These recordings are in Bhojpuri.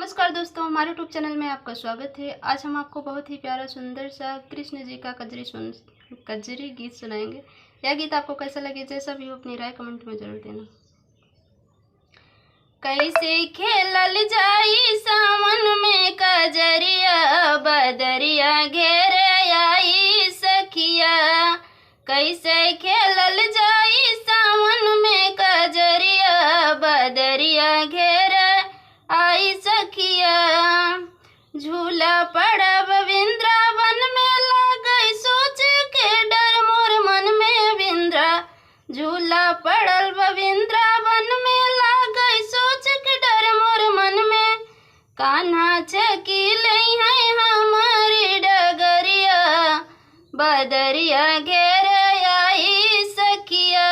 नमस्कार दोस्तों, हमारे यूट्यूब चैनल में आपका स्वागत है। आज हम आपको बहुत ही प्यारा सुंदर सा कृष्ण जी का कजरी गीत सुनाएंगे। यह गीत आपको कैसा लगे, जैसा भी हो अपनी राय कमेंट में जरूर देना। कैसे खेलल जाई सावन में कजरिया, बदरिया घेरे आई सखिया। कैसे खेलल जाई सावन में कजरिया, बदरिया घेरे आई सखिया। झूला पड़ब वृंदावन में लागई सोच के डर मोर मन में विंद्रा। झूला पड़ल वृंदावन में लागई सोच के डर मोर मन में। कान्हा छकी लई है हमारी डगरिया, बदरिया घेरे आई सखिया।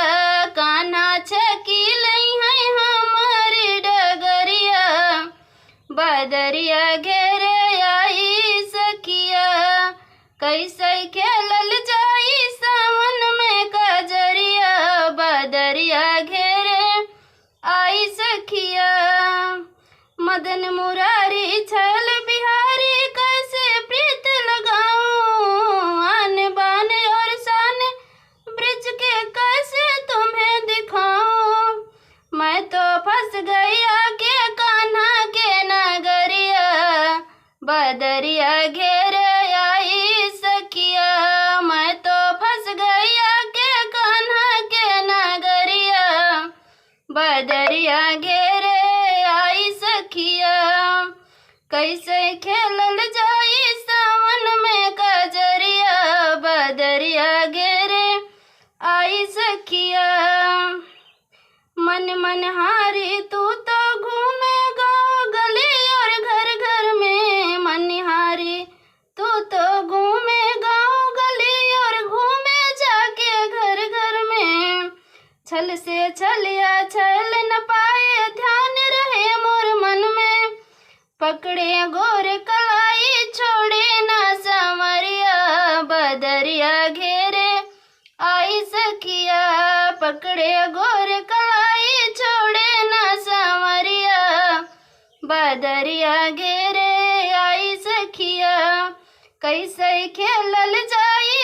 कान्हा छकी लई है हमारी डगरिया, बदरिया घेरे आई सखिया। कैसे खेलल जाई सावन में कजरिया, बदरिया घेरे आई सखिया। मदन मुरारी छल बिहारी कैसे प्रीत लगाऊं, आन बान और शान ब्रिज के कैसे तुम्हें दिखाऊं। मैं तो फंस गई आके कान्हा के नगरिया, बदरिया घेरे आई सखिया। मैं तो फंस गई आके कान्हा के नगरिया, बदरिया घेरे आई सखिया। कैसे खेलल जाई सावन में कजरिया, बदरिया घेरे आई सखिया। मन मन हारी तू तो घूमे गाँव गली और घर घर में। मनहारी तू तो घूमे गाँव गली और घूमे जाके घर घर में। छल से छलिया छल न पाए, ध्यान रहे मोर मन में। पकड़े गोर कलाई छोड़े ना समरिया, बदरिया घेरे आई सखिया। पकड़े गोर कलाई छोड़े ना समरिया, बदरिया घेरे आई सखिया। कैसे खेलल जाई